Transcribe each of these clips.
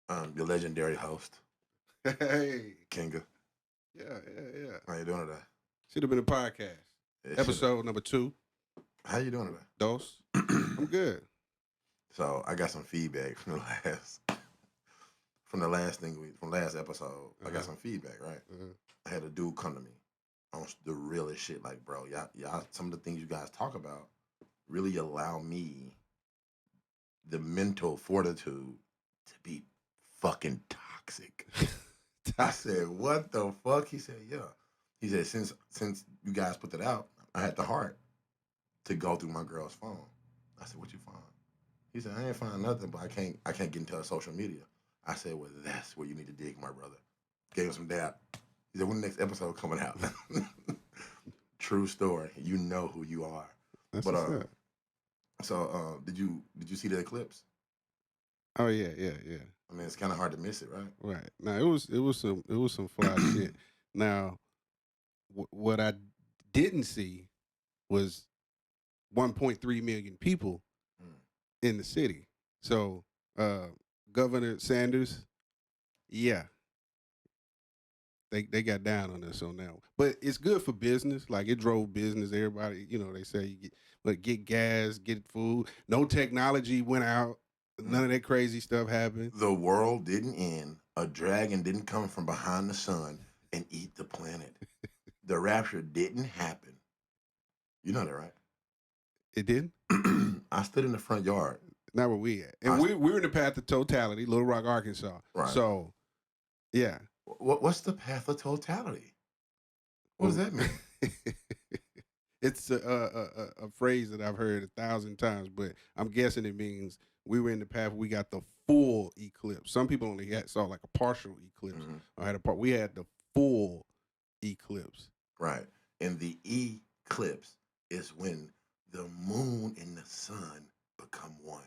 Your legendary host, Hey, Kinga. yeah. How you doing today? Should have been a podcast. It should. Episode number 2. How you doing Dos. today? I'm good. So I some feedback from the last from last episode. I got Uh-huh. some feedback, right? Uh-huh. I had a dude come to me on the realest shit, like, bro, y'all, some of the things you guys talk about really allow me the mental fortitude to be fucking toxic. I said, what the fuck? He said, yeah. He said, since you guys put that out, I had the heart to go through my girl's phone. I said, what you find? He said, I ain't find nothing, but I can't get into her social media. I said, well, that's where you need to dig, my brother. Gave him some dap. He said, when the next episode coming out? True story. You know who you are. That's But what's up. so did you see the eclipse? Oh yeah. I mean, it's kind of hard to miss it, right? Right. Now it was some fly shit. Now what I didn't see was 1.3 million people in the city. So Governor Sanders, yeah, they got down on us on that one. But it's good for business. Like it drove business. Everybody, they say you get gas, get food. No technology went out. None of that crazy stuff happened. The world didn't end. A dragon didn't come from behind the sun and eat the planet. The rapture didn't happen. You know that, right? It didn't? I stood in the front yard. Not where we at. And we're in the path of totality, Little Rock, Arkansas. Right. So, yeah. What's the path of totality? What does that mean? It's a phrase that I've heard 1,000 times, but I'm guessing it means we were in the path. We got the full eclipse. Some people only saw like a partial eclipse. We had the full eclipse. Right, and the eclipse is when the moon and the sun become one.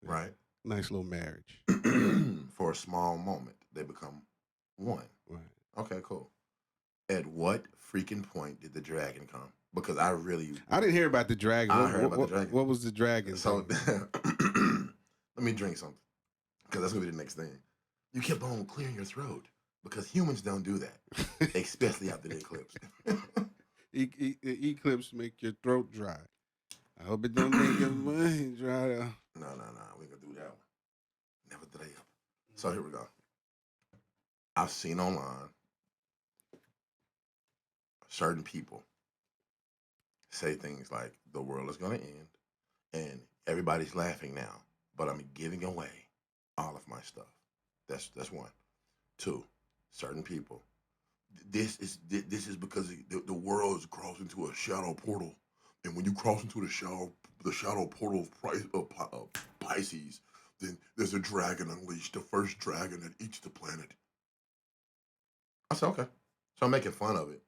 Right. Nice little marriage. For a small moment, they become one. Right. Okay, cool. At what freaking point did the dragon come? Because I didn't hear about the dragon. I heard about the dragon. What was the dragon? So let me drink something, because that's gonna be the next thing. You kept on clearing your throat because humans don't do that, especially after the eclipse. Eclipse make your throat dry. I hope it don't make your mind dry. No, we ain't gonna do that one. Never did I. So here we go. I've seen online certain people say things like the world is going to end and everybody's laughing now, but I'm giving away all of my stuff. That's one. Two, certain people. This is because the world is crossing into a shadow portal, and when you cross into the shadow portal of Pisces, then there's a dragon unleashed, the first dragon that eats the planet. I said, okay. So I'm making fun of it.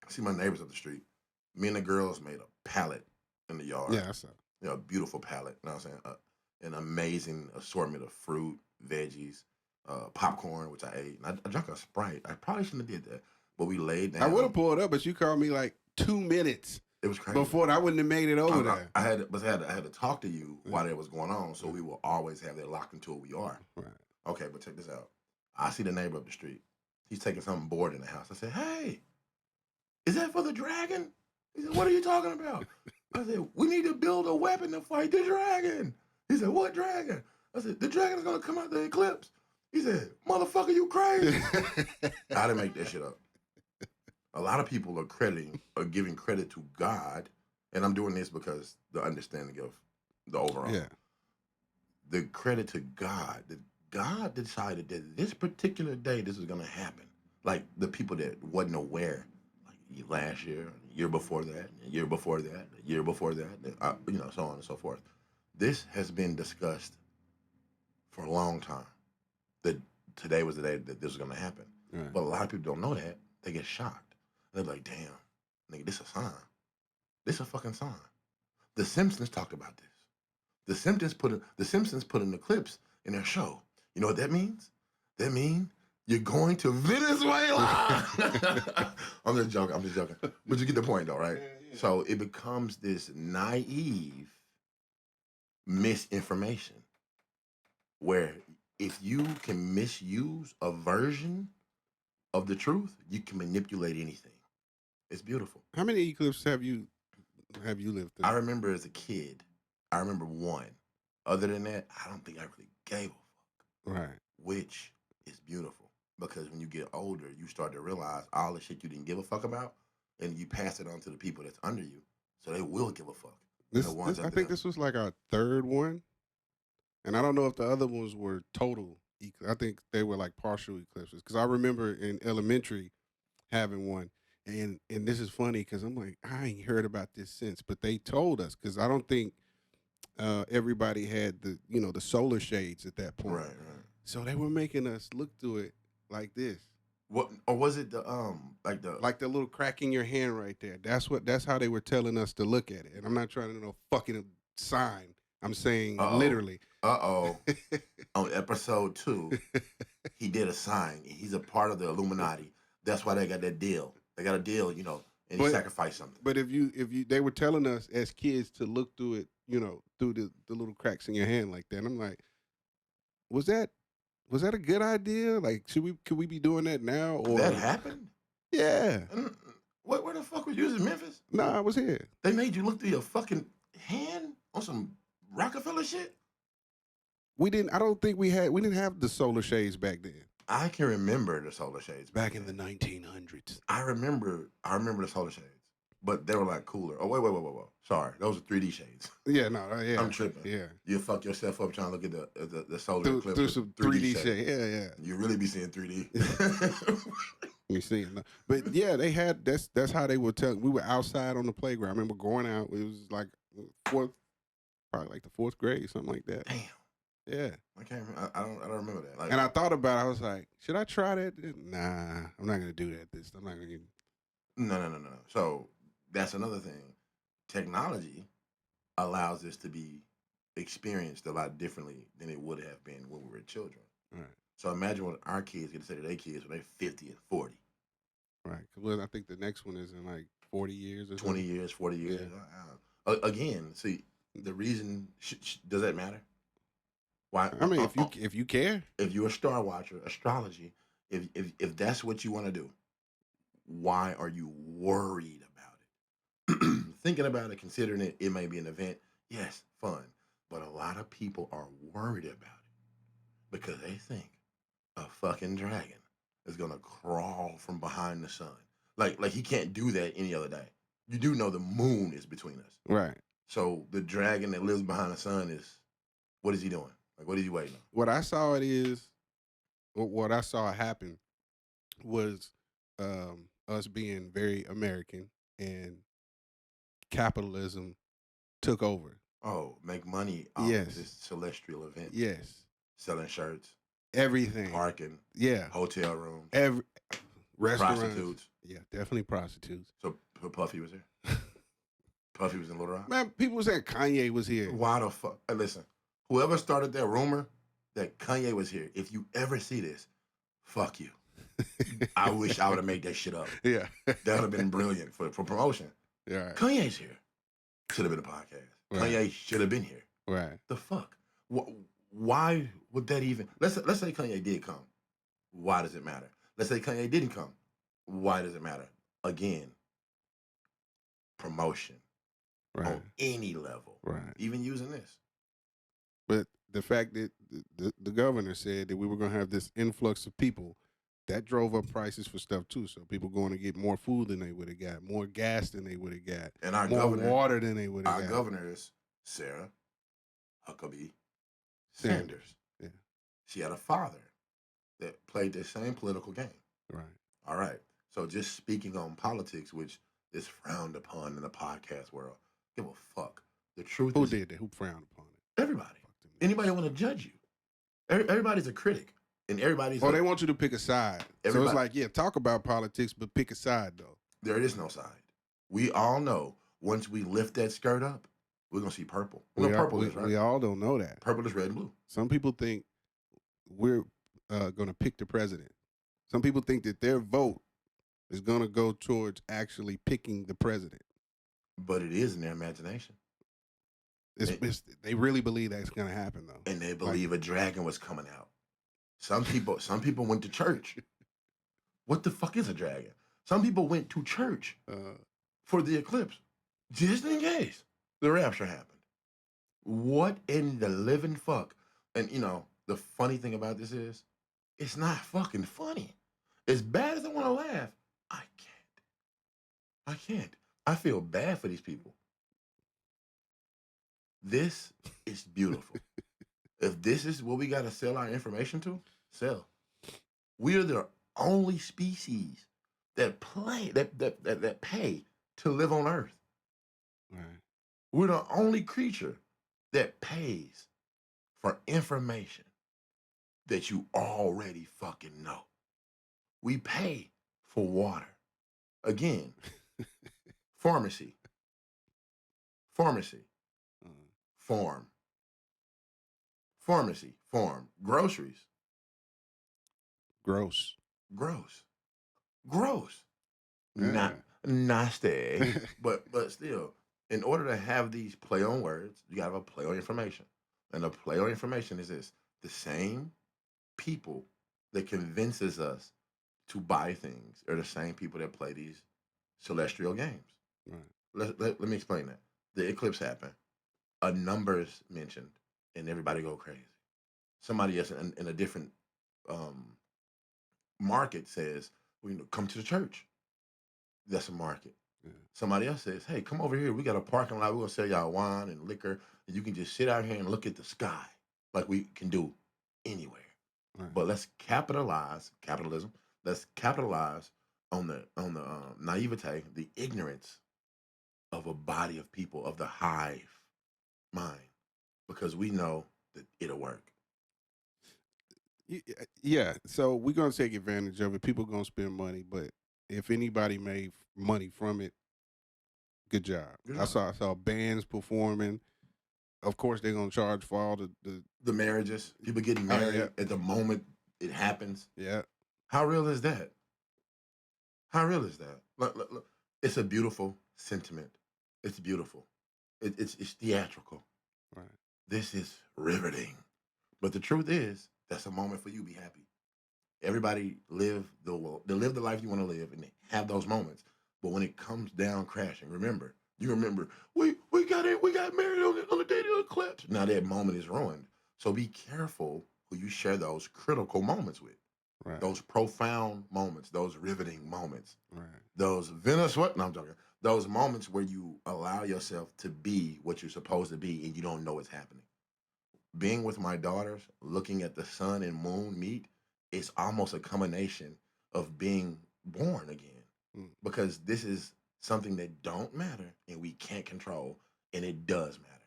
I see my neighbors up the street. Me and the girls made a pallet in the yard. Yeah, I saw. A beautiful pallet. You know what I'm saying? An amazing assortment of fruit, veggies, popcorn, which I ate. And I drank a Sprite. I probably shouldn't have did that, but we laid down. I would have pulled up, but you called me like 2 minutes. It was crazy. Before I wouldn't have made it over there. I had to talk to you while that was going on, so we will always have that locked into what we are. Right. Okay, but check this out. I see the neighbor up the street. He's taking something board in the house. I said, hey, is that for the dragon? He said, what are you talking about? I said, we need to build a weapon to fight the dragon. He said, what dragon? I said, the dragon is going to come out the eclipse. He said, motherfucker, you crazy. I didn't make that shit up. A lot of people are giving credit to God, and I'm doing this because the understanding of the overall. Yeah. The credit to God, that God decided that this particular day this is going to happen. Like the people that wasn't aware, like last year, year before that, year before that, year before that, so on and so forth. This has been discussed for a long time. That today was the day that this was going to happen. Right. But a lot of people don't know that. They get shocked. They're like, damn, nigga, this a sign. This a fucking sign. The Simpsons talked about this. The Simpsons put an eclipse in their show. You know what that means? That means you're going to Venezuela. I'm just joking. But you get the point though, right? Yeah. So it becomes this naive misinformation where if you can misuse a version of the truth, you can manipulate anything. It's beautiful. How many eclipses have you lived I through? remember as a kid, I remember one. Other than that, I don't think I really gave a fuck, Right. which is beautiful because when you get older, you start to realize all the shit you didn't give a fuck about, and you pass it on to the people that's under you, so they will give a fuck. And the ones I after think them, this was like our third one, and I don't know if the other ones were total. I think they were like partial eclipses because I remember in elementary having one, and this is funny because I'm like I ain't heard about this since, but they told us because I don't think everybody had the solar shades at that point, right, right. so they were making us look through it like this. What or was it the Like the little crack in your hand right there. That's how they were telling us to look at it. And I'm not trying to fucking sign. I'm saying uh-oh, literally. uh-oh. On episode 2, he did a sign. He's a part of the Illuminati. That's why they got that deal. They got a deal, and he but sacrificed something. but if you they were telling us as kids to look through it, through the little cracks in your hand like that. And I'm like, was that a good idea? Like, could we be doing that now? That Or happened? yeah. Mm, where the fuck was you in Memphis? Nah, I was here. They made you look through your fucking hand on some Rockefeller shit? I don't think we didn't have the solar shades back then. I can remember the solar shades Back in then. the 1900s. I remember the solar shades. But they were like cooler. Oh, wait. Sorry. Those are 3D shades. Yeah, no, yeah. I'm tripping. Yeah. You fuck yourself up trying to look at the solar eclipse Through with some 3D 3D shade. shit. Yeah. You really be seeing 3D. You see it. But yeah, they had that's how they would tell. We were outside on the playground. I remember going out. It was like probably like the 4th grade, something like that. Damn. Yeah. I can't remember. I don't remember that. Like, And I thought about it. I was like, should I try that? Nah, I'm not gonna do that. I'm not gonna. no. So that's another thing. Technology allows this to be experienced a lot differently than it would have been when we were children. Right. So imagine what our kids get to say to their kids when they're 50 and 40. Right. Well, I think the next one is in like 40 years or 20 something. years, 40 years. Yeah. Again, see, the reason, does that matter? Why? I mean, if you care, if you're a star watcher, astrology, if that's what you want to do, why are you worried about it? Thinking about it, considering it may be an event, yes, fun. But a lot of people are worried about it because they think a fucking dragon is gonna crawl from behind the sun. Like he can't do that any other day. You do know the moon is between us. right? So the dragon that lives behind the sun what is he doing? Like, what is he waiting on? What I saw what I saw happen was us being very American and capitalism took over. Oh, make money off Yes. this celestial event. Yes. Selling shirts, Everything. parking, Yeah. hotel rooms, Every restaurants. prostitutes. Yeah, definitely prostitutes. So Puffy was here. Puffy was in Little Rock. Man, people said Kanye was here. Why the fuck? Hey, listen, whoever started that rumor that Kanye was here, if you ever see this, fuck you. I wish I would have made that shit up. Yeah. That would have been brilliant for promotion. Yeah. Right. Kanye's here. Should have been a podcast. Right. Kanye should have been here. Right. The fuck? Why would that even? Let's say Kanye did come. Why does it matter? Let's say Kanye didn't come. Why does it matter? Again, promotion Right. on any level, Right. even using this. But the fact that the governor said that we were going to have this influx of people, that drove up prices for stuff too. So people going to get more food than they would have got, more gas than they would have got, And our more governor, water than they would have our got. governor is Sarah Huckabee Sanders. Yeah. She had a father that played the same political game. Right. All right. So just speaking on politics, which is frowned upon in the podcast world, give a fuck. The truth Who is did that? Who frowned upon it? everybody. Anybody want to judge you? Everybody's a critic, and everybody's. They want you to pick a side. So it's like, yeah, talk about politics, but pick a side though. There is no side. We all know once we lift that skirt up, we're gonna see purple. Purple is right. We all don't know that. Purple is red and blue. Some people think we're going to pick the president. Some people think that their vote is going to go towards actually picking the president. But it is in their imagination. They really believe that's going to happen, though. And they believe a dragon was coming out. Some people went to church. What the fuck is a dragon? Some people went to church Uh, for the eclipse, just in case the rapture happened. What in the living fuck? And the funny thing about this is, it's not fucking funny. As bad as I want to laugh, I can't. I can't. I feel bad for these people. This is beautiful. If this is what we got to sell our information to, sell. We are the only species that pay to live on Earth. right. We're the only creature that pays for information that you already fucking know. We pay for water. Again, pharmacy, pharmacy, Uh, farm, pharmacy, farm, groceries, gross. gross, gross, not Yeah. nasty, but still, in order to have these play on words, you gotta have a play on information, and the play on information is this: the same people that convinces us to buy things are the same people that play these celestial games. Right. Let me explain that. The eclipse happened. A number is mentioned, and everybody go crazy. Somebody else in a different um, market says, "Well, come to the church." That's a market. Yeah. Somebody else says, "Hey, come over here. We got a parking lot. We're gonna sell y'all wine and liquor, and you can just sit out here and look at the sky, like we can do anywhere." Right. But let's capitalize capitalism. Let's capitalize on the naivete, the ignorance of a body of people of the hive mind, because we know that it'll work. Yeah. So we're gonna take advantage of it. People gonna spend money, but if anybody made money from it, good job. You I know, saw bands performing. Of course, they're gonna charge for all the. the marriages, people getting Oh yeah, married at the moment it happens. yeah. How real is that? How real is that? Look. It's a beautiful sentiment. It's beautiful. It's theatrical. Right. This is riveting. But the truth is, that's a moment for you. Be happy. Everybody live the life you want to live and have those moments. But when it comes down crashing, remember we got married on the day of the eclipse. Now that moment is ruined. So be careful who you share those critical moments with, Right. those profound moments, those riveting moments, Right. those Venezuela. No, I'm joking. Those moments where you allow yourself to be what you're supposed to be and you don't know it's happening. Being with my daughters, looking at the sun and moon meet, it's almost a combination of being born again. Mm. Because this is something that don't matter and we can't control, and it does matter.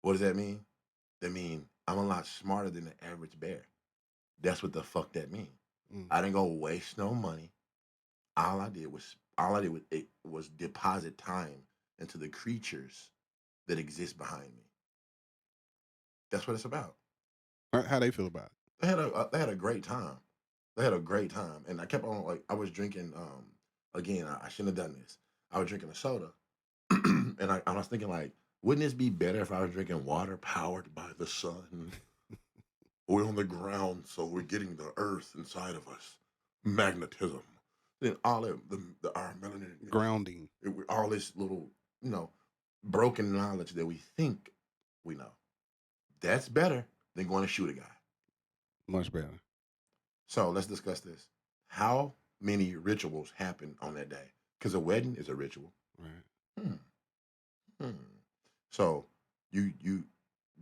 What does that mean? That mean I'm a lot smarter than the average bear. That's what the fuck that mean. Mm. I didn't go waste no money. All I did was it was deposit time into the creatures that exist behind me. That's what it's about. How they feel about it? They had a great time. They had a great time, and I kept on like I was drinking. Again, I shouldn't have done this. I was drinking a soda, and I was thinking like, wouldn't this be better if I was drinking water powered by the sun? We're on the ground, so we're getting the earth inside of us, magnetism. Then all of our melanin, Grounding. all this little, you know, broken knowledge that we think we know. That's better than going to shoot a guy. Much better. So let's discuss this. How many rituals happen on that day? Because a wedding is a ritual. Right. Hmm. Hmm. So you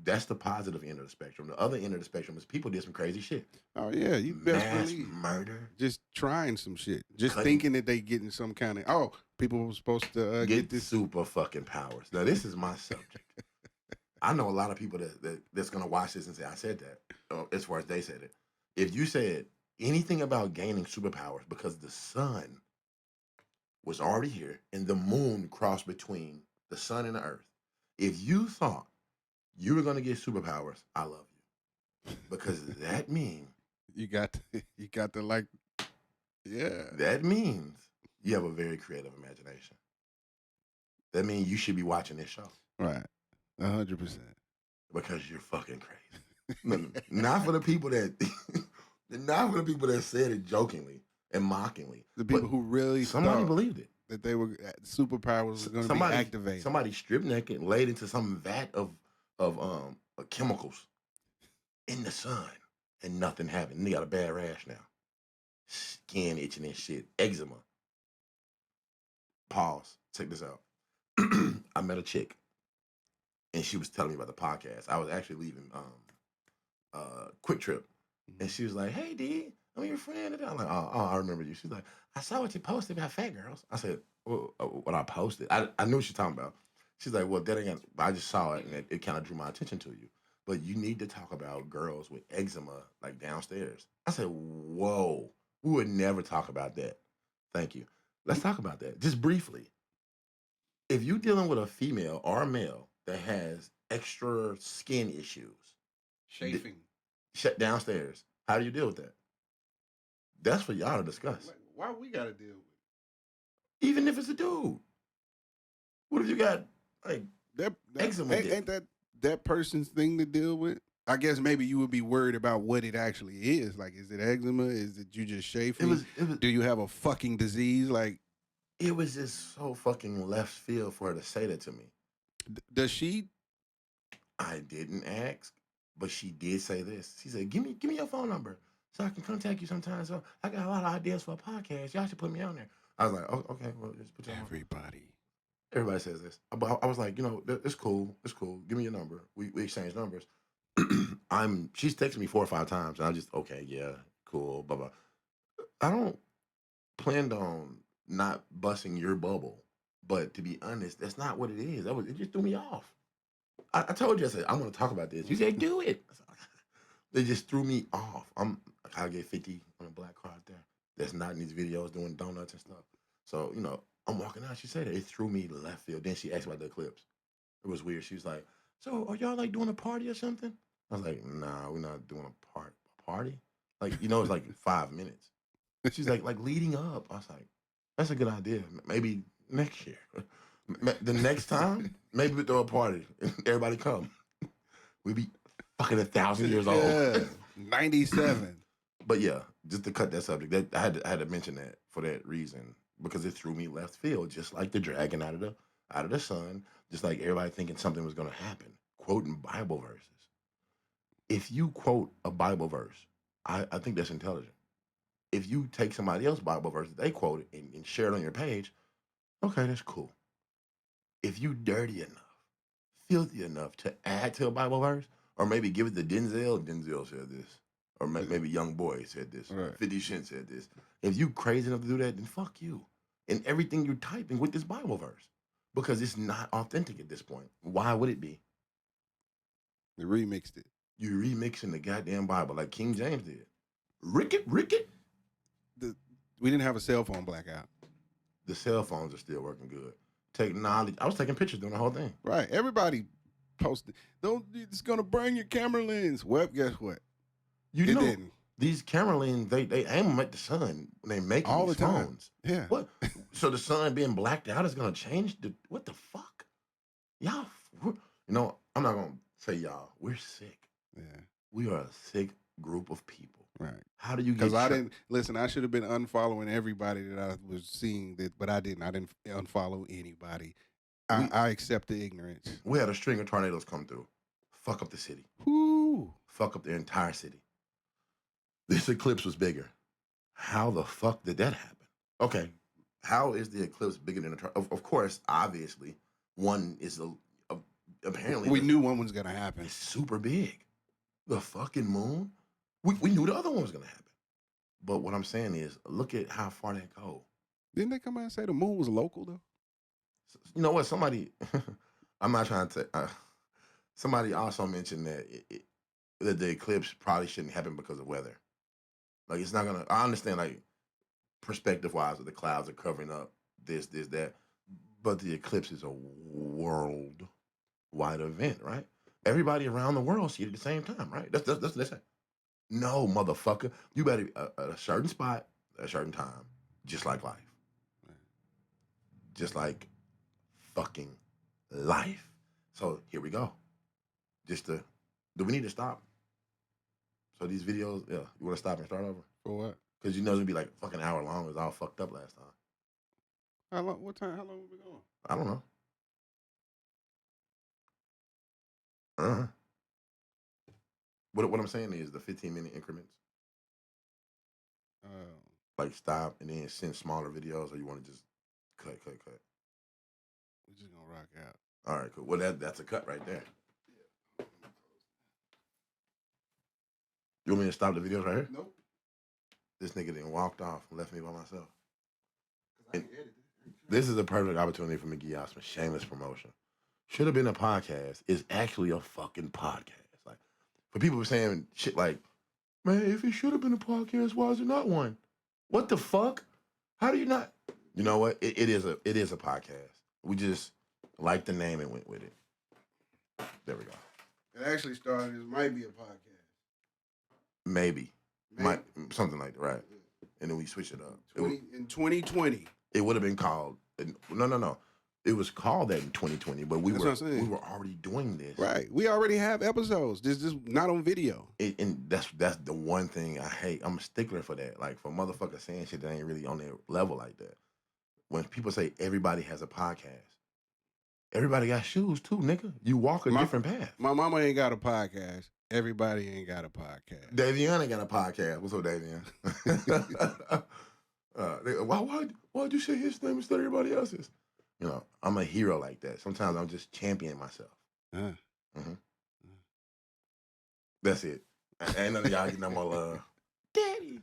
that's the positive end of the spectrum. The other end of the spectrum is people did some crazy shit. Oh yeah, you best Mass believe. murder, Just trying some shit. Just cutting, thinking that they getting some kind of people were supposed to get get this. super fucking powers. Now this is my subject. I know a lot of people that's gonna watch this and say I said that. As far as they said it, if you said anything about gaining superpowers because the sun was already here and the moon crossed between the sun and the earth, if you thought you were gonna get superpowers, I love you because that means You got to like yeah. that means you have a very creative imagination. That means you should be watching this show Right. 100%. because you're fucking crazy. Not for the people that Not for the people that said it jokingly and mockingly, The but people who really somebody thought believed it. that they were superpowers was going to be activated. Somebody stripped naked and laid into some vat of chemicals in the sun, and nothing happened. They got a bad rash now, skin itching and shit, eczema. Pause. Check this out. I met a chick, and she was telling me about the podcast. I was actually leaving Quick Trip, and she was like, "Hey, D, I'm your friend." And I'm like, "Oh, I remember you." She's like, "I saw what you posted about fat girls." I said, well, "What I posted?" I knew what she's talking about. She's like, "Well, that ain't. I just saw it, and it kind of drew my attention to you. But you need to talk about girls with eczema, like downstairs." I said, "Whoa, we would never talk about that." Thank you. Let's talk about that just briefly. If you're dealing with a female or a male that has extra skin issues, Chafing. shut downstairs, how do you deal with that? That's for y'all to discuss. Like, why we got to deal with Even if it's a dude. What if you got like that? eczema dick? Ain't that person's thing to deal with? I guess maybe you would be worried about what it actually is. Like, is it eczema? Is it you just chafing? Do you have a fucking disease? Like, it was just so fucking left field for her to say that to me. Does she? I didn't ask, but she did say this. She said, give me your phone number so I can contact you sometimes. So I got a lot of ideas for a podcast. Y'all should put me on there. I was like, oh, okay, well, just put your Everybody says this. But I was like, it's cool. It's cool. Give me your number. We exchange numbers. She's texted me 4 or 5 times, and I just, okay, yeah, cool, blah, blah. I don't plan on not busting your bubble, but to be honest, that's not what it is. It just threw me off. I told you, I said, I'm going to talk about this. You said, do it. They just threw me off. I get 50 on a black car out there that's not in these videos doing donuts and stuff. So, I'm walking out. She said it. It threw me left field. Then she asked about the eclipse. It was weird. She was like, so are y'all like doing a party or something? I was like, nah, we're not doing a party. Like, it's like 5 minutes. She's like leading up. I was like, that's a good idea. Maybe next year. The next time, maybe we throw a party. Everybody come. We be fucking 1,000 years old. 97. But yeah, just to cut that subject, I had to mention that for that reason because it threw me left field, just like the dragon out of the sun, just like everybody thinking something was going to happen, quoting Bible verses. If you quote a Bible verse, I think that's intelligent. If you take somebody else's Bible verse that they quoted and share it on your page, okay, that's cool. If you dirty enough, filthy enough to add to a Bible verse, or maybe give it to Denzel said this, or maybe Young Boy said this, right. 50 Cent said this. If you crazy enough to do that, then fuck you. And everything you're typing with this Bible verse, because it's not authentic at this point. Why would it be? They remixed it. You're remixing the goddamn Bible like King James did. Ricket. We didn't have a cell phone blackout. The cell phones are still working good. Technology. I was taking pictures during the whole thing. Right. Everybody posted. It's gonna burn your camera lens. Well, guess what? It didn't. These camera lenses, they aim them at the sun when they make all these phones. Yeah. What? So the sun being blacked out is gonna change what the fuck? Y'all, I'm not gonna say y'all. We're sick. Yeah. We are a sick group of people. Right. How do you get? Because I didn't listen. I should have been unfollowing everybody that I was seeing that, but I didn't. I didn't unfollow anybody. I accept the ignorance. We had a string of tornadoes come through, fuck up the city. Whoo! Fuck up the entire city. This eclipse was bigger. How the fuck did that happen? Okay, how is the eclipse bigger than a tornado? Of course, obviously, one is apparently. We knew one was gonna happen. It's super big. The fucking moon. We knew the other one was gonna happen. But what I'm saying is, look at how far that go. Didn't they come out and say the moon was local though? You know what? Somebody, I'm not trying to. Somebody also mentioned that that the eclipse probably shouldn't happen because of weather. Like it's not gonna. I understand, like perspective wise, that the clouds are covering up this, that, but the eclipse is a worldwide event, right? Everybody around the world see it at the same time, right? That's it. No, motherfucker, you better be at a certain spot, at a certain time, just like life, just like fucking life. So here we go. Do we need to stop? So these videos, yeah, you want to stop and start over? For what? Because you know it's gonna be like a fucking hour long. It was all fucked up last time. How long? What time? How long have we been going? I don't know. Uh-huh. What I'm saying is the 15-minute increments. Like stop and then send smaller videos, or you want to just cut. We're just gonna rock out. All right, cool. Well, that's a cut right there. You want me to stop the videos right here? Nope. This nigga then walked off and left me by myself. This is a perfect opportunity for me to give y'all some shameless promotion. Should have been a podcast. It's actually a fucking podcast. Like, for people who are saying shit like, man, if it should have been a podcast, why is it not one? What the fuck? How do you not? You know what? It is a podcast. We just liked the name and went with it. There we go. It actually started as might be a podcast. Maybe. Might, something like that, right? And then we switch it up. In 2020. It would have been called, no. It was called that in 2020, but we were already doing this. Right. We already have episodes. This is not on video. And that's the one thing I hate. I'm a stickler for that. Like, for motherfuckers saying shit that ain't really on their level like that. When people say everybody has a podcast, everybody got shoes too, nigga. You walk a different path. My mama ain't got a podcast. Everybody ain't got a podcast. Davion ain't got a podcast. What's up, Davion? Why'd you say his name instead of everybody else's? You know, I'm a hero like that. Sometimes I'm just championing myself. That's it. Ain't none of y'all getting no more love. Daddy.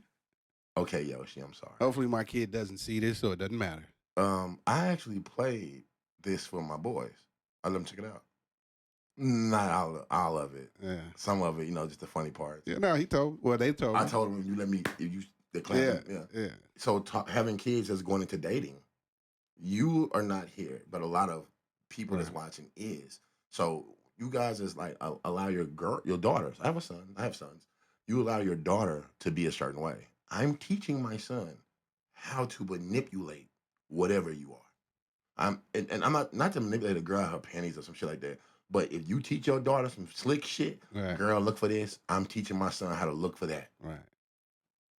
Okay, Yoshi, I'm sorry. Hopefully my kid doesn't see this, so it doesn't matter. I actually played this for my boys. I let them check it out. Not all of it. Yeah. Some of it, you know, just the funny parts. Yeah, no, they told me. I told them, you let me, if you, the class. Yeah. So having kids that's going into dating, you are not here, but a lot of people that's watching is. So you guys is like, allow your daughters. I have sons. You allow your daughter to be a certain way. I'm teaching my son how to manipulate whatever you are. I'm not to manipulate a girl her panties or some shit like that. But if you teach your daughter some slick shit, girl, look for this. I'm teaching my son how to look for that. Right.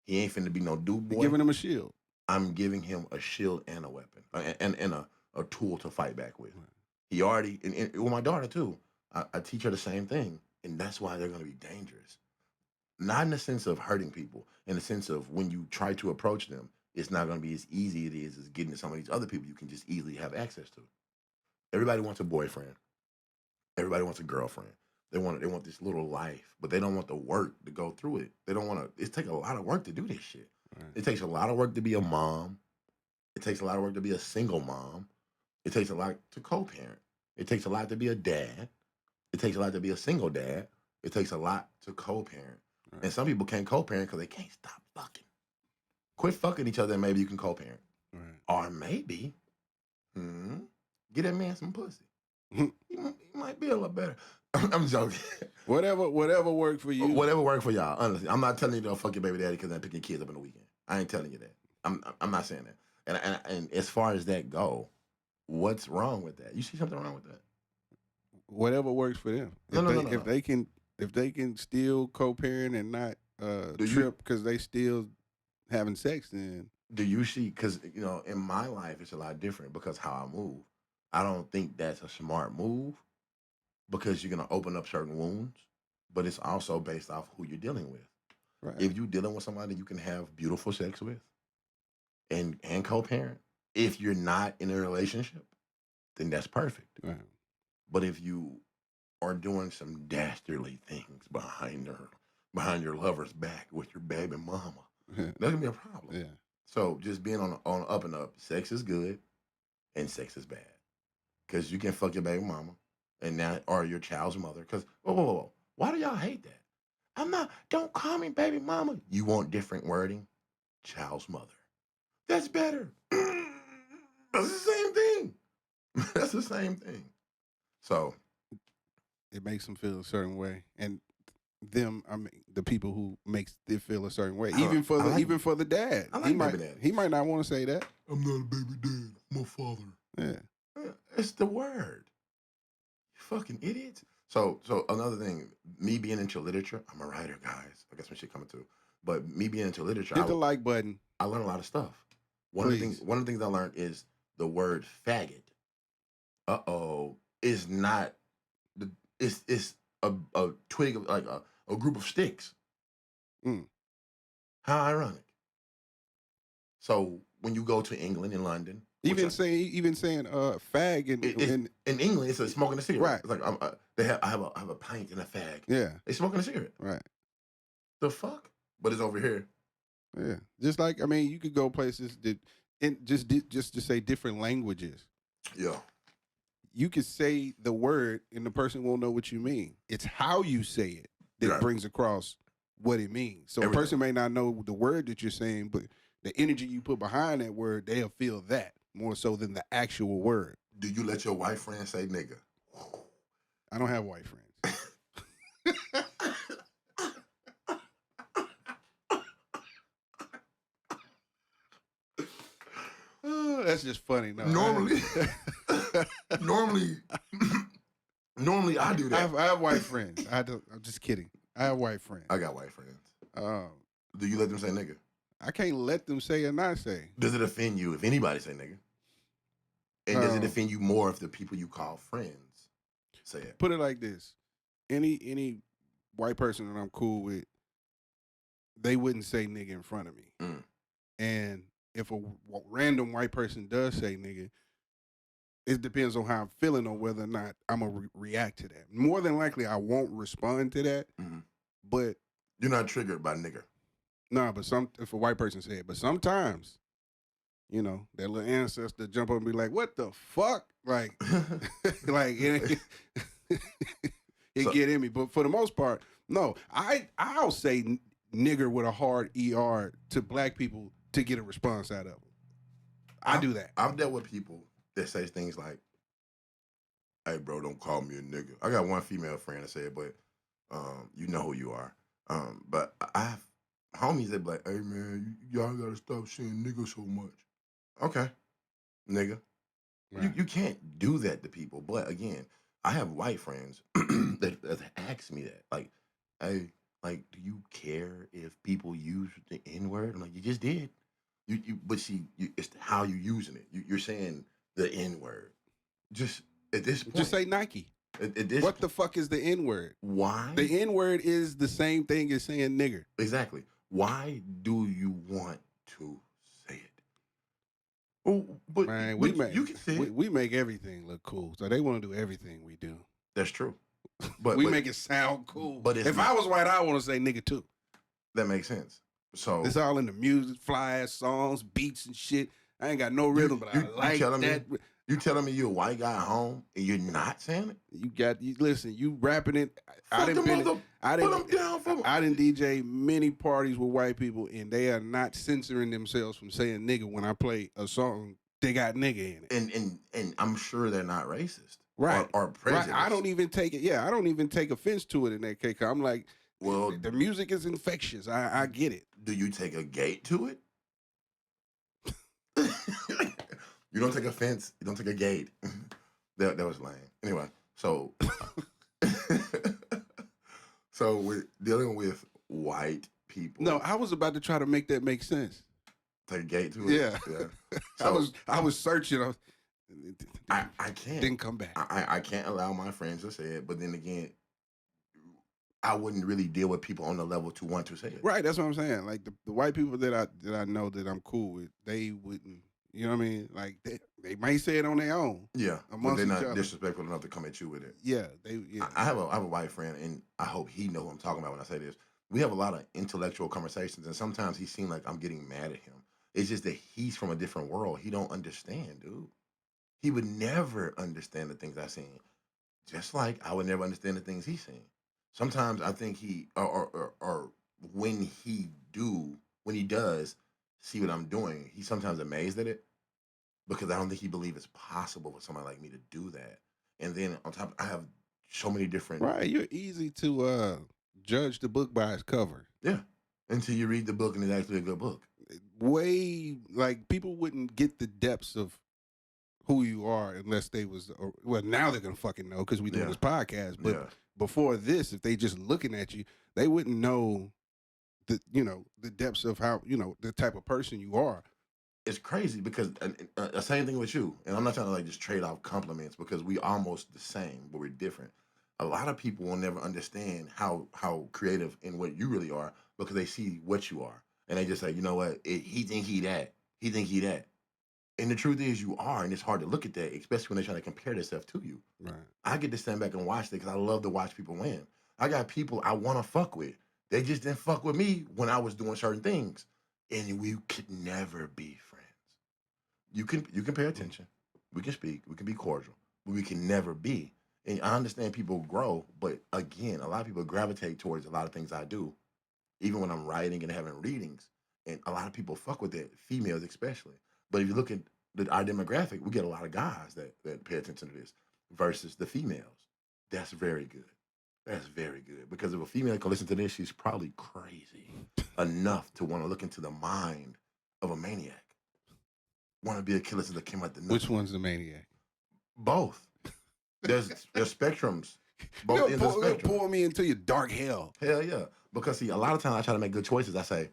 He ain't finna be no dude boy. You're giving him a shield. I'm giving him a shield and a weapon and a tool to fight back with. Right. He already, and with my daughter too, I teach her the same thing. And that's why they're going to be dangerous. Not in the sense of hurting people, in the sense of when you try to approach them, it's not going to be as easy as getting to some of these other people you can just easily have access to. Everybody wants a boyfriend. Everybody wants a girlfriend. They want this little life, but they don't want the work to go through it. They don't want to. It takes a lot of work to do this shit. Right. It takes a lot of work to be a mom. It takes a lot of work to be a single mom. It takes a lot to co-parent. It takes a lot to be a dad. It takes a lot to be a single dad. It takes a lot to co-parent. Right. And some people can't co-parent because they can't stop fucking. Quit fucking each other and maybe you can co-parent. Right. Or maybe, get that man some pussy. He might be a little better. I'm joking. Whatever worked for you. Whatever worked for y'all. Honestly, I'm not telling you to fuck your baby daddy because I'm picking kids up in the weekend. I ain't telling you that. I'm not saying that. And as far as that go, what's wrong with that? You see something wrong with that? Whatever works for them. No. If they can still co-parent and not trip because they still having sex, then do you see? Because in my life it's a lot different because how I move. I don't think that's a smart move because you're gonna open up certain wounds, but it's also based off who you're dealing with. Right. If you're dealing with somebody you can have beautiful sex with and co-parent, if you're not in a relationship, then that's perfect. Right. But if you are doing some dastardly things behind your lover's back with your baby mama, that's gonna be a problem. Yeah. So just being on up and up, sex is good and sex is bad. Because you can fuck your baby mama and now or your child's mother. Because whoa. Why do y'all hate that? Don't call me baby mama. You want different wording? Child's mother. That's better. That's the same thing. That's the same thing. So it makes them feel a certain way. And them, the people who makes them feel a certain way. Even for the dad. I like baby dad. He might not want to say that. I'm not a baby dad. I'm a father. Yeah. It's the word. You fucking idiots. So another thing, me being into literature, I'm a writer, guys. I guess my shit coming too. But me being into literature, Hit the like button, I learned a lot of stuff. please. One of the things I learned is the word faggot. Is not the it's a twig of like a group of sticks. Mm. How ironic. So when you go to England and London, Even saying fag and in England, it's smoking a cigarette. right. It's like I have a pint and a fag. Yeah. They smoking a cigarette. Right. The fuck? But it's over here. Yeah. Just like, I mean, you could go places that and just to say different languages. Yeah. You could say the word and the person won't know what you mean. It's how you say it that brings across what it means. So a person may not know the word that you're saying, but the energy you put behind that word, they'll feel that more so than the actual word. Do you let your white friend say nigga? I don't have white friends. That's just funny. No, normally, normally I do that. I have white friends. I'm just kidding. I have white friends. I got white friends. Um, Do you let them say nigga? I can't let them say or not say. Does it offend you if anybody say nigga? And does it offend you more if the people you call friends say it? Put it like this: any white person that I'm cool with, they wouldn't say nigga in front of me. Mm. And if a random white person does say nigga, it depends on how I'm feeling on whether or not I'm gonna react to that. More than likely, I won't respond to that. Mm-hmm. But you're not triggered by nigger. Nah, but if a white person say it, but sometimes, you know, that little ancestor jump up and be like, "What the fuck?" Like, like it get in me. But for the most part, no. I'll say nigger with a hard ER to black people to get a response out of them. I do that. I've dealt with people that say things like, "Hey, bro, don't call me a nigga." I got one female friend that said, but you know who you are. But I have homies that be like, "Hey, man, y'all gotta stop saying nigga so much." Okay, nigga. Right. You can't do that to people. But again, I have white friends that ask me that. Like, hey, like, do you care if people use the N-word? I'm like, you just did. But see, it's how you're using it. You're saying the N-word. Just at this point. Just say Nike. What the fuck is the N-word? Why? The N-word is the same thing as saying nigger. Exactly. Why do you want to say it? Oh, but, man, you can say it. We make everything look cool. So they want to do everything we do. That's true. But we make it sound cool. But if I was white, I want to say nigga too. That makes sense. So it's all in the music, fly-ass songs, beats and shit. I ain't got no rhythm, but I like that. You telling me you're a white guy at home and you're not saying it? Listen, you rapping it. I didn't DJ many parties with white people, and they are not censoring themselves from saying nigga when I play a song. They got nigga in it, and I'm sure they're not racist, right? Or prejudiced. Right. I don't even take it. Yeah, I don't even take offense to it in that case. I'm like, well, the music is infectious. I get it. Do you take a gate to it? You don't take offense. You don't take a gate. That was lame. Anyway, so so we're dealing with white people. No, I was about to try to make that make sense. Take a gate to it. Yeah. So, I was searching. I can't. Didn't come back. I can't allow my friends to say it. But then again, I wouldn't really deal with people on the level to want to say it. Right. That's what I'm saying. Like the white people that I know that I'm cool with, they wouldn't. You know what I mean? Like they might say it on their own. Yeah, but they're not disrespectful enough to come at you with it. Yeah, I have a white friend, and I hope he knows what I'm talking about when I say this. We have a lot of intellectual conversations, and sometimes he seems like I'm getting mad at him. It's just that he's from a different world. He don't understand, dude. He would never understand the things I've seen. Just like I would never understand the things he's seen. Sometimes I think he or when he does see what I'm doing, he's sometimes amazed at it. Because I don't think he believes it's possible for somebody like me to do that. And then on top, I have so many different. Right, you're easy to judge the book by its cover. Yeah, until you read the book and it's actually a good book. Way like people wouldn't get the depths of who you are unless they was well. Now they're gonna fucking know because we doing Yeah. this podcast. But Yeah. before this, if they just looking at you, they wouldn't know the depths of how the type of person you are. It's crazy because same thing with you, and I'm not trying to like just trade off compliments because we almost the same, but we're different. A lot of people will never understand how creative and what you really are because they see what you are, and they just say, you know what, he think he that, he think he that, and the truth is you are, and it's hard to look at that, especially when they're trying to compare themselves to you. Right. I get to stand back and watch it because I love to watch people win. I got people I want to fuck with. They just didn't fuck with me when I was doing certain things, and we could never be friends. You can pay attention. We can speak. We can be cordial, but we can never be. And I understand people grow, but again, a lot of people gravitate towards a lot of things I do, even when I'm writing and having readings. And a lot of people fuck with that, females especially. But if you look at our demographic, we get a lot of guys that pay attention to this versus the females. That's very good. That's very good because if a female can listen to this, she's probably crazy enough to want to look into the mind of a maniac. Want to be a killer that came out the Which one's the maniac? Both. There's spectrums. Both ends of the spectrum. Pour me into your dark hell. Hell yeah. Because see, a lot of times I try to make good choices. I say,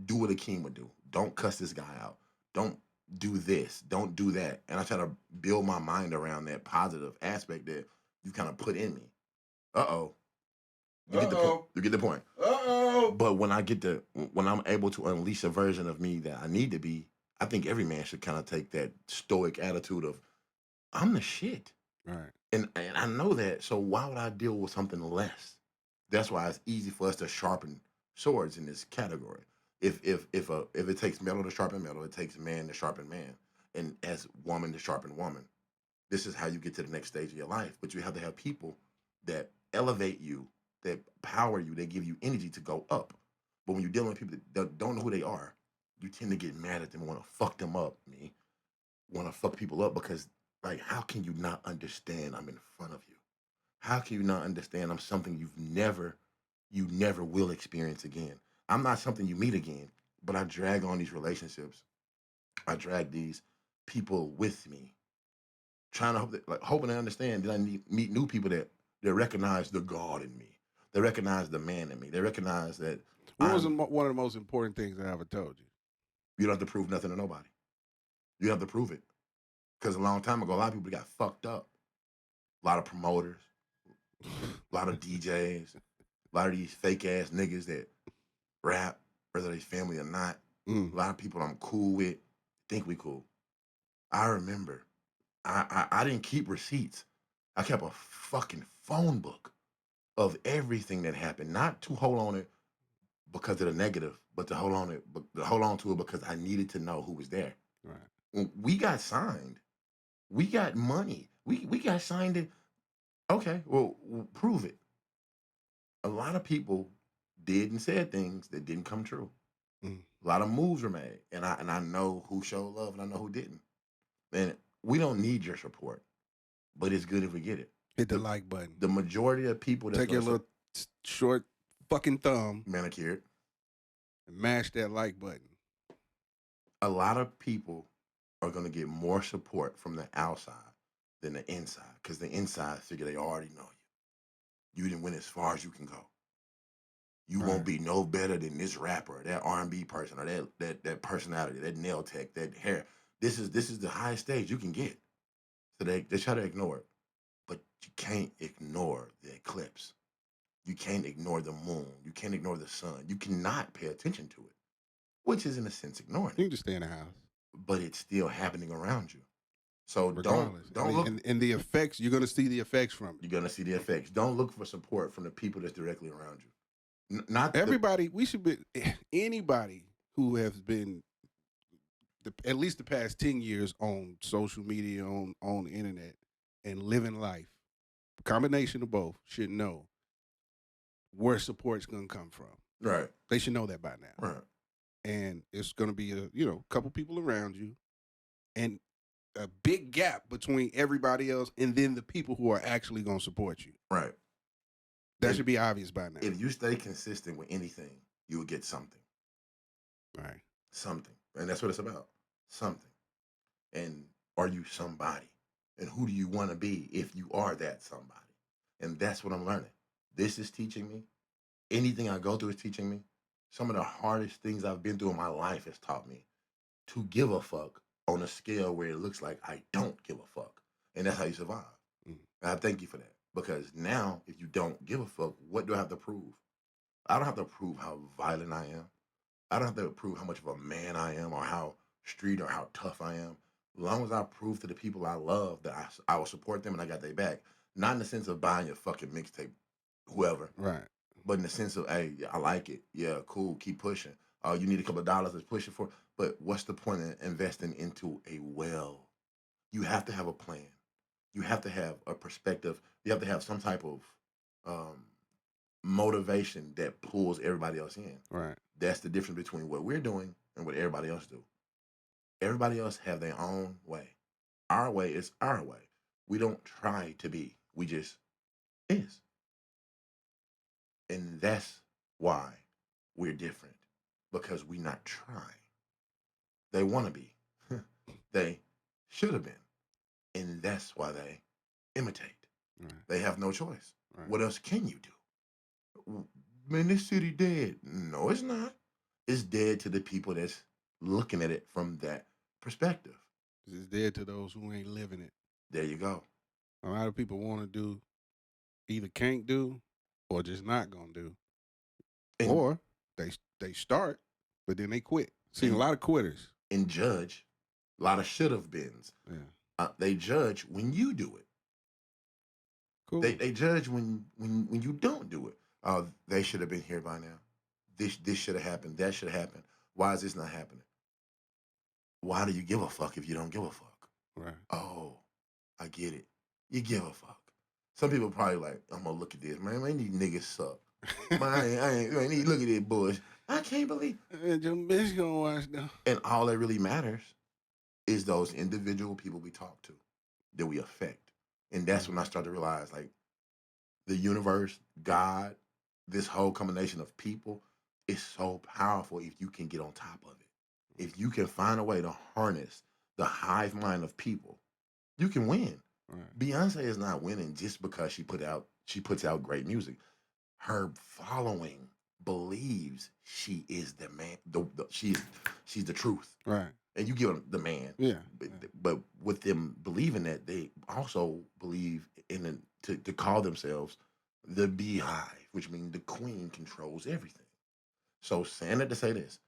do what a king would do. Don't cuss this guy out. Don't do this. Don't do that. And I try to build my mind around that positive aspect that you kind of put in me. Uh-oh. You get the point. You get the point. Uh-oh. But when I'm able to unleash a version of me that I need to be, I think every man should kind of take that stoic attitude of, I'm the shit. Right. And I know that, so why would I deal with something less? That's why it's easy for us to sharpen swords in this category. If it takes metal to sharpen metal, it takes man to sharpen man, and as woman to sharpen woman. This is how you get to the next stage of your life. But you have to have people that elevate you, that power you, that give you energy to go up. But when you're dealing with people that don't know who they are, you tend to get mad at them, want to fuck them up. Me want to fuck people up because, like, how can you not understand I'm in front of you? How can you not understand I'm something you never will experience again? I'm not something you meet again, but I drag on these relationships. I drag these people with me, trying to hoping to understand that meet new people that recognize the God in me. They recognize the man in me. They recognize that What was one of the most important things I ever told you? You don't have to prove nothing to nobody. You have to prove it. Because a long time ago, a lot of people got fucked up. A lot of promoters, a lot of DJs, a lot of these fake ass niggas that rap, whether they family or not. A lot of people I'm cool with think we cool. I remember, I didn't keep receipts. I kept a fucking phone book of everything that happened, not to hold on it because of the negative, but to hold on to it because I needed to know who was there. Right. When we got signed, we got money. We got signed in. Okay, well, prove it. A lot of people did and said things that didn't come true. A lot of moves were made, and I know who showed love and I know who didn't. And we don't need your support, but it's good if we get it. Hit the like button. The majority of people that take your little short fucking thumb, manicured, and mash that like button. A lot of people are going to get more support from the outside than the inside because the inside figure they already know you. You didn't win as far as you can go. You won't be no better than this rapper, that R&B person, or that personality, that nail tech, that hair. This is the highest stage you can get. So they try to ignore it. But you can't ignore the eclipse. You can't ignore the moon. You can't ignore the sun. You cannot pay attention to it, which is in a sense ignoring it. You can just stay in the house. But it's still happening around you. So regardless. don't look. And the effects, you're going to see the effects from it. You're going to see the effects. Don't look for support from the people that's directly around you. Not everybody. We should be anybody who has been at least the past 10 years on social media, on the internet, and living life. Combination of both should know where support's going to come from. Right. They should know that by now. Right. And it's going to be a couple people around you, and a big gap between everybody else and then the people who are actually going to support you. Right. That should be obvious by now. If you stay consistent with anything, you will get something. Right. Something. And that's what it's about. Something. And are you somebody? And who do you want to be if you are that somebody? And that's what I'm learning. This is teaching me. Anything I go through is teaching me. Some of the hardest things I've been through in my life has taught me to give a fuck on a scale where it looks like I don't give a fuck. And that's how you survive. Mm. And I thank you for that. Because now, if you don't give a fuck, what do I have to prove? I don't have to prove how violent I am. I don't have to prove how much of a man I am or how street or how tough I am. As long as I prove to the people I love that I will support them and I got their back. Not in the sense of buying your fucking mixtape, whoever, Right. but in the sense of, hey, I like it. Yeah, cool. Keep pushing. You need a couple of dollars to push it for. But what's the point in investing into a well? You have to have a plan. You have to have a perspective. You have to have some type of um, motivation that pulls everybody else in. Right. That's the difference between what we're doing and what everybody else do. Everybody else have their own way. Our way is our way. We don't try to be. We just is. And that's why we're different. Because we not trying. They want to be. They should have been. And that's why they imitate. Right. They have no choice. Right. What else can you do? Man, this city dead. No, it's not. It's dead to the people that's looking at it from that perspective. It's dead to those who ain't living it. There you go. A lot of people want to do, either can't do, or just not gonna do, And, or they start, but then they quit. Seen a lot of quitters. And judge, a lot of should have beens. Yeah. They judge when you do it. Cool. They judge when you don't do it. They should have been here by now. This should have happened. That should have happened. Why is this not happening? Why do you give a fuck if you don't give a fuck? Right. Oh, I get it. You give a fuck. Some people probably like, I'm gonna look at this, man. These niggas suck. Man, I ain't need to look at this bush. I can't believe. And your bitch gonna watch though. And all that really matters is those individual people we talk to, that we affect. And that's when I start to realize, like, the universe, God, this whole combination of people is so powerful if you can get on top of it. If you can find a way to harness the hive mind of people, you can win. Right. Beyonce is not winning just because she puts out great music. Her following believes she is the man. She's the truth. Right. And you give them the man. Yeah. But with them believing that, they also believe to call themselves the beehive, which means the queen controls everything. So saying it to say this,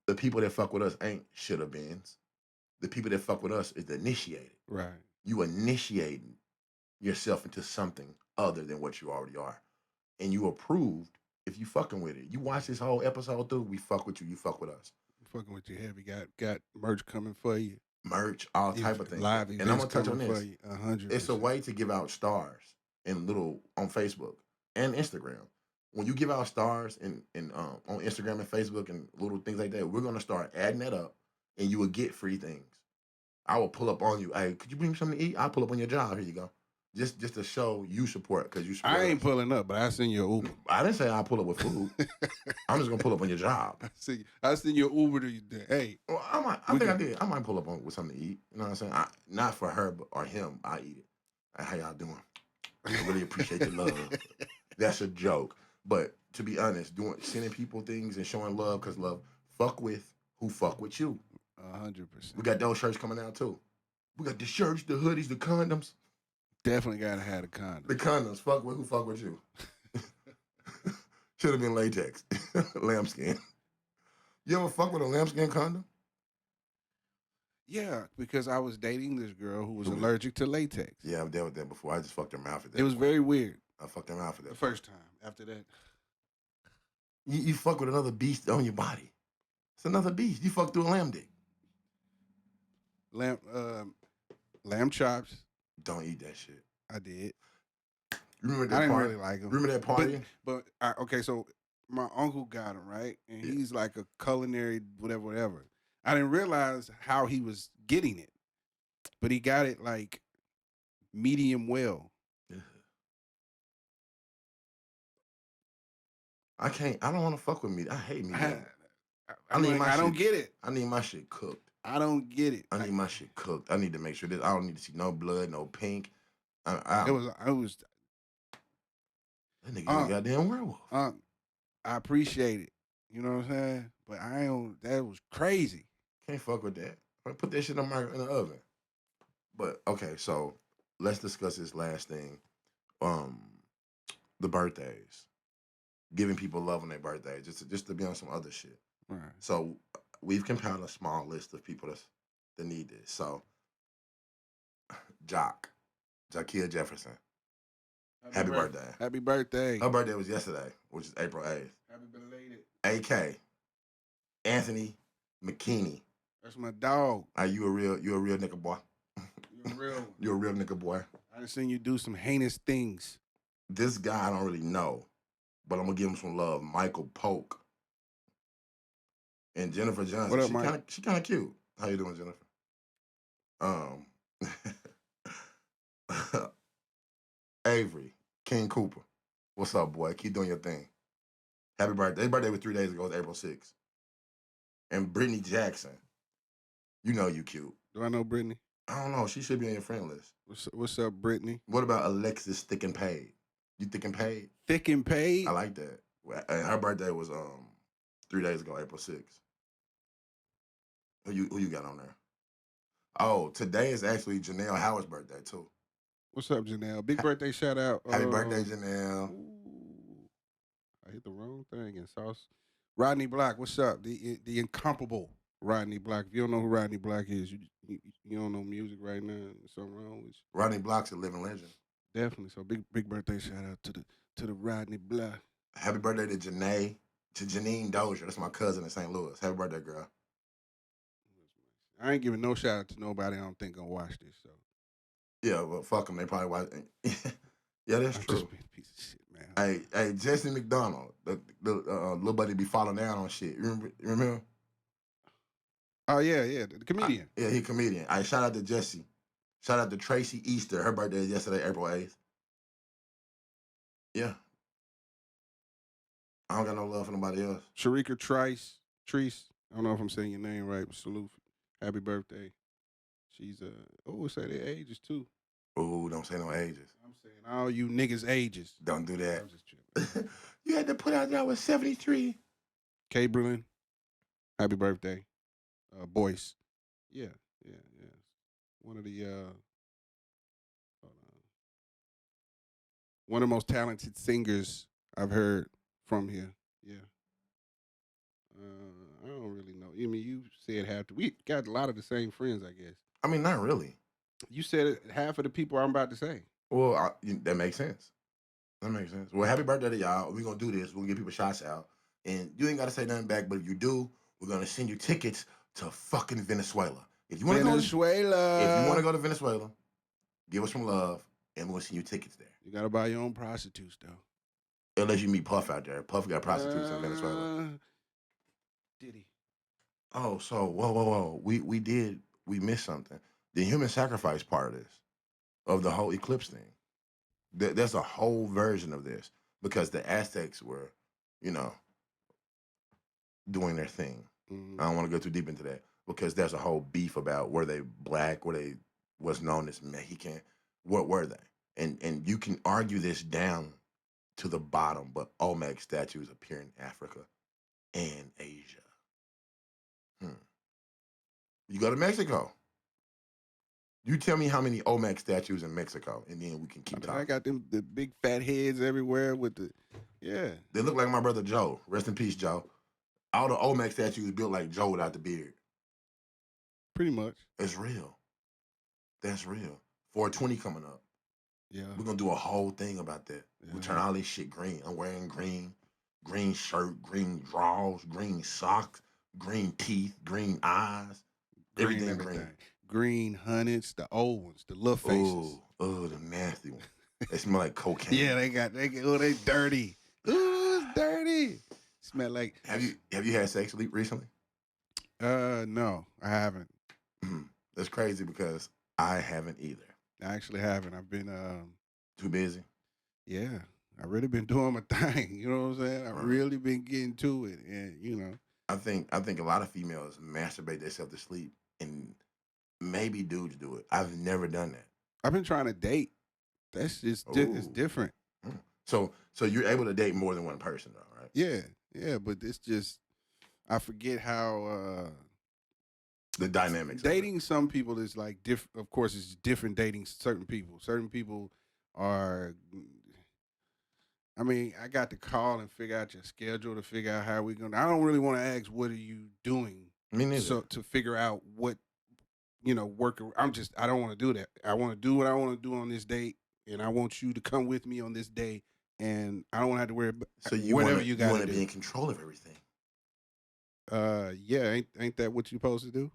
the people that fuck with us ain't should have beens. The people that fuck with us is the initiated. Right. You initiating yourself into something other than what you already are. And you approved if you fucking with it. You watch this whole episode through, we fuck with you, you fuck with us. Fucking with you heavy. Got merch coming for you. Merch, all type of things. Live and I'm gonna touch on this. For you, 100%. It's a way to give out stars and little on Facebook and Instagram. When you give out stars and on Instagram and Facebook and little things like that, we're gonna start adding that up, and you will get free things. I will pull up on you. Hey, could you bring me something to eat? I'll pull up on your job. Here you go. Just to show you support, because you support I ain't us. pulling up, but I send you an Uber. I didn't say I'll pull up with food. I'm just gonna pull up on your job. I send you an Uber to you. Hey, well, I did. I might pull up on with something to eat. You know what I'm saying? Not for her or him. I eat it. How y'all doing? I really appreciate the love. That's a joke. But to be honest, sending people things and showing love, because love fuck with who fuck with you. 100%. We got those shirts coming out too. We got the shirts, the hoodies, the condoms. Definitely gotta have the condoms. The condoms. Fuck with who fuck with you. Should have been latex. Lambskin. You ever fuck with a lambskin condom? Yeah, because I was dating this girl who was allergic to latex. Yeah, I've dealt with that before. I just fucked her mouth at that. It was very weird. I fucked her mouth at that. The first time. After that, you fuck with another beast on your body. It's another beast. You fuck through a lamb dick. Lamb chops. Don't eat that shit. I did. Remember that I didn't party? really like them. Remember that party? Okay, so my uncle got them, right? And he's like a culinary whatever. I didn't realize how he was getting it, but he got it like medium well. I don't want to fuck with meat. I hate meat. I don't get it. I need my shit cooked. I don't get it. I need my shit cooked. I need to make sure that I don't need to see no blood, no pink. It was That nigga a uh goddamn werewolf. I appreciate it. You know what I'm saying? But I don't. That was crazy. Can't fuck with that. Put that shit in the oven. But okay, so let's discuss this last thing. Um, the birthdays, giving people love on their birthdays, just to be on some other shit. Right. So we've compiled a small list of people that need this. So Jaquia Jefferson, happy birthday. Happy birthday. Her birthday was yesterday, which is April 8th. Happy belated. AK, Anthony McKinney. That's my dog. You a real nigga boy. You're a real one. You're a real nigga boy. I done seen you do some heinous things. This guy I don't really know, but I'm gonna give him some love. Michael Polk. And Jennifer Johnson. What up, Mike? She kind of cute. How you doing, Jennifer? Avery, King Cooper. What's up, boy? Keep doing your thing. Happy birthday. His birthday was 3 days ago. It was April 6th. And Brittany Jackson. You know you cute. Do I know Brittany? I don't know. She should be on your friend list. What's up, Brittany? What about Alexis Thick and Paid? You Thick and Paid? Thick and Paid? I like that. And her birthday was 3 days ago, April 6th. Who you got on there? Oh, today is actually Janelle Howard's birthday too. What's up, Janelle? Big birthday shout out. Happy birthday, Janelle. Ooh, I hit the wrong thing in sauce. Rodney Black, what's up? The incomparable Rodney Black. If you don't know who Rodney Black is, you don't know music right now. There's something wrong with you. Rodney Black's a living legend. Definitely. So big birthday shout out to the Rodney Black. Happy birthday to Janine Dozier. That's my cousin in St. Louis. Happy birthday, girl. I ain't giving no shout out to nobody I don't think gonna watch this. So yeah, well, fuck them. They probably watch. Yeah, that's true. Just being a piece of shit, man. Hey, Jesse McDonald, the little buddy be falling down on shit. You remember? Oh yeah, the comedian. Yeah, he a comedian. Shout out to Jesse. Shout out to Tracy Easter. Her birthday is yesterday, April 8th. Yeah. I don't got no love for nobody else. Sharika Trice. I don't know if I'm saying your name right, but salute. Happy birthday. She's say their ages too. Oh, don't say no ages. I'm saying all you niggas ages. Don't do that. I'm just tripping. You had to put out there with 73. Caberlin. Happy birthday. Boyce. Yeah. One of the one of the most talented singers I've heard from here. Yeah. I don't really know. I mean, you said half. We got a lot of the same friends, I guess. I mean, not really. You said half of the people I'm about to say. Well, that makes sense. That makes sense. Well, happy birthday to y'all. We're going to do this. We're going to give people shots out. And you ain't got to say nothing back, but if you do, we're going to send you tickets to fucking Venezuela. If you want to go to Venezuela, give us some love, and we're going to send you tickets there. You got to buy your own prostitutes, though. Unless you meet Puff out there. Puff got prostitutes in Venezuela. Did he? Oh, so, whoa. We missed something. The human sacrifice part of this, of the whole eclipse thing. There's a whole version of this because the Aztecs were, doing their thing. Mm-hmm. I don't want to go too deep into that because there's a whole beef about were they black, were they what's known as Mexican, what were they? And you can argue this down to the bottom, but Olmec statues appear in Africa and Asia. You go to Mexico. You tell me how many Olmec statues in Mexico, and then we can keep talking. I got the big fat heads everywhere with yeah. They look like my brother Joe. Rest in peace, Joe. All the Olmec statues built like Joe without the beard. Pretty much. It's real. That's real. 420 coming up. Yeah. We're going to do a whole thing about that. Yeah. We turn all this shit green. I'm wearing green shirt, green drawers, green socks, green teeth, green eyes. Everything green. Green hundreds, the old ones, the little faces. Oh, the nasty ones. They smell like cocaine. Yeah, they dirty. Ooh, it's dirty. Smell like. Have you had sex recently? No, I haven't. That's crazy because I haven't either. I actually haven't. I've been too busy. Yeah, I really been doing my thing. You know what I'm saying? I've really been getting to it, and I think a lot of females masturbate themselves to sleep and maybe dudes do it. I've never done that. I've been trying to date. That's just it's Ooh. different. So you're able to date more than one person, though, right? Yeah, but it's just I forget how The dynamics. dating some people is like different. Of course, it's different dating certain people. Certain people are. I mean, I got to call and figure out your schedule to figure out how we gonna. I don't really want to ask what are you doing. Me neither. So to figure out what work. I don't want to do that. I want to do what I want to do on this date, and I want you to come with me on this day, and I don't want to have to worry about So you whatever wanna, you you got want to to do. be in control of everything. Yeah, ain't that what you supposed to do?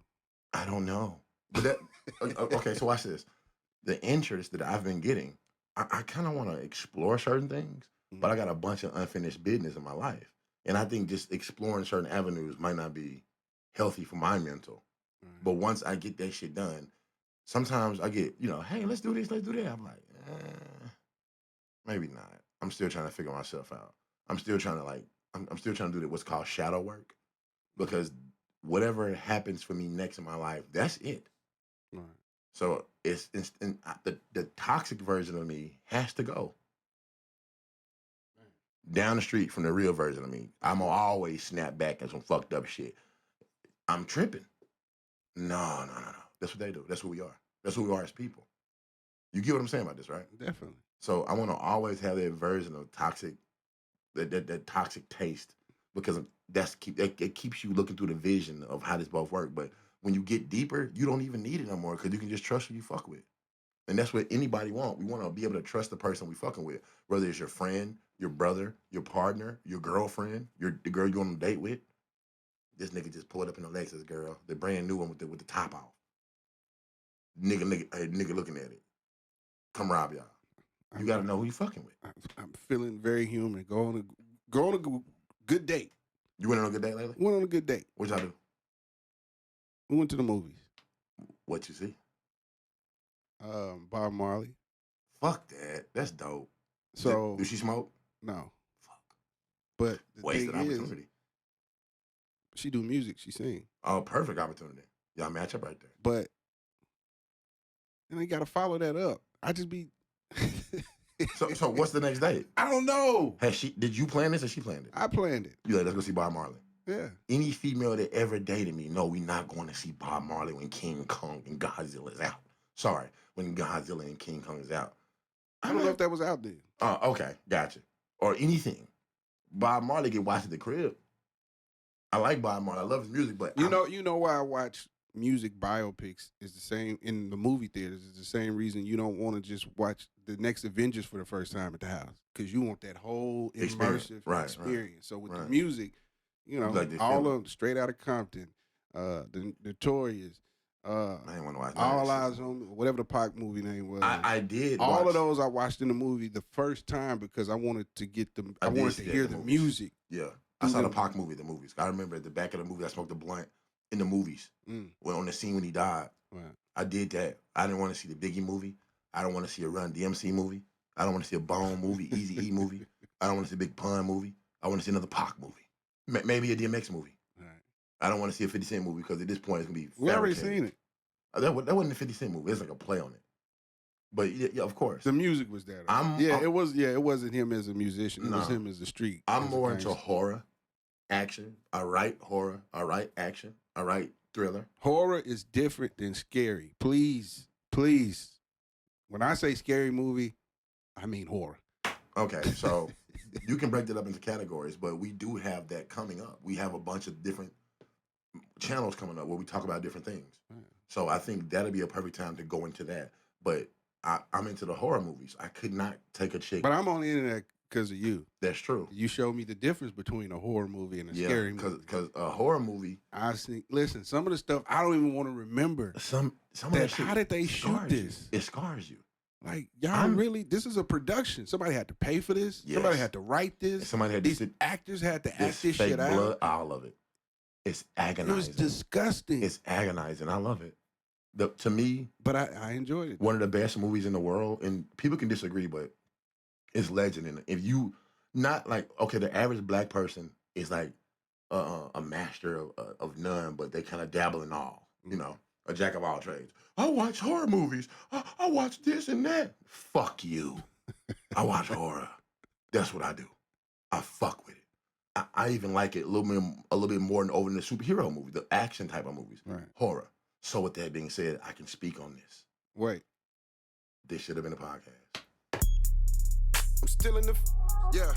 I don't know, but that okay. So watch this. The interest that I've been getting, I kind of want to explore certain things, but I got a bunch of unfinished business in my life, and I think just exploring certain avenues might not be healthy for my mental. But once I get that shit done, sometimes I get, hey, let's do this, let's do that. I'm like, maybe not. I'm still trying to figure myself out. I'm still trying to I'm still trying to do what's called shadow work because whatever happens for me next in my life, that's it. Right. So the toxic version of me has to go down the street from the real version of me. I'm gonna always snap back at some fucked up shit. I'm tripping. No. That's what they do. That's who we are. That's who we are as people. You get what I'm saying about this, right? Definitely. So I want to always have that version of toxic, that toxic taste, because it keeps you looking through the vision of how this both work. But when you get deeper, you don't even need it no more because you can just trust who you fuck with, and that's what anybody want. We want to be able to trust the person we fucking with, whether it's your friend, your brother, your partner, your girlfriend, the girl you're on a date with. This nigga just pulled up in a Lexus, girl, the brand new one with the top off. Nigga looking at it. Come rob y'all. You got to know who you fucking with. I'm feeling very human. Go on a good date. You went on a good date lately? Went on a good date. What y'all do? We went to the movies. What you see? Bob Marley. Fuck that. That's dope. So do she smoke? No. Fuck. But the Wasted thing is, opportunity. she do music. She sing. Oh, perfect opportunity. Y'all match up right there. But and I got to follow that up. I just be. So what's the next date? I don't know. Did you plan this or she planned it? I planned it. You like, let's go see Bob Marley. Yeah. Any female that ever dated me, no, we're not going to see Bob Marley when King Kong and Godzilla is out. Sorry, when Godzilla and King Kong is out. I don't know if that was out there. Oh, okay, gotcha. Or anything. Bob Marley get watched at the crib. I like Bob Marley. I love his music, but you know why I watch music biopics is the same in the movie theaters. It's the same reason you don't want to just watch the next Avengers for the first time at the house because you want that whole immersive experience. Right. So with the music, like all of them, Straight Outta Compton, the Notorious, I didn't want to watch All Eyes on whatever the Pac movie name was. I did. All of those I watched in the movie the first time because I wanted to get them. I wanted to hear the music. Yeah, I saw the Pac movie. The movies. I remember at the back of the movie, I smoked a blunt in the movies. When on the scene when he died. Right. I did that. I didn't want to see the Biggie movie. I don't want to see a Run DMC movie. I don't want to see a Bone movie, Easy E movie. I don't want to see a Big Pun movie. I want to see another Pac movie. Maybe a DMX movie. Right. I don't want to see a 50 Cent movie because at this point it's gonna be. We already seen it. That wasn't a 50 Cent movie. It's like a play on it. But yeah, of course, the music was there. It was. Yeah, it wasn't him as a musician. It was him as a street. I'm more into horror, action. I write horror. I write action. I write thriller. Horror is different than scary. Please. When I say scary movie, I mean horror. Okay, so you can break that up into categories, but we do have that coming up. We have a bunch of different channels coming up where we talk about different things. Right. So I think that'll be a perfect time to go into that. But I'm into the horror movies. I could not take a chick. But I'm on the internet because of you. That's true. You showed me the difference between a horror movie and a scary movie. Because a horror movie, I think. Listen, some of the stuff I don't even want to remember. Some of that shit. How did they shoot this? It scars you. Like y'all really? This is a production. Somebody had to pay for this. Yes. Somebody had to write this. Somebody had These actors had to act this fake shit blood, out. All of it. It's agonizing. It was disgusting. It's agonizing. I love it. To me, but I enjoyed it. One of the best movies in the world, and people can disagree, but it's legend. And if you not like, okay, the average black person is like a master of none, but they kind of dabble in all. You know, a jack of all trades. I watch horror movies. I watch this and that. Fuck you. I watch horror. That's what I do. I fuck with it. I even like it a little bit more than over in the superhero movie, the action type of movies. Right. Horror. So with that being said, I can speak on this. Wait. This should have been a podcast. I'm still in the yeah,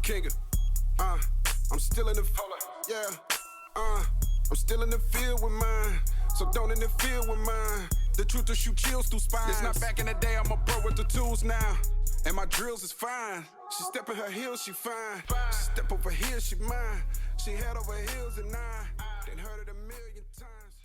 Kinga. I'm still in the yeah. I'm still in the field with mine, so don't interfere with mine. The truth will shoot chills through spines. It's not back in the day, I'm a pro with the tools now. And my drills is fine. She step in her heels, she fine. Step over here, she mine. She head over heels and nine. Then heard it a million times.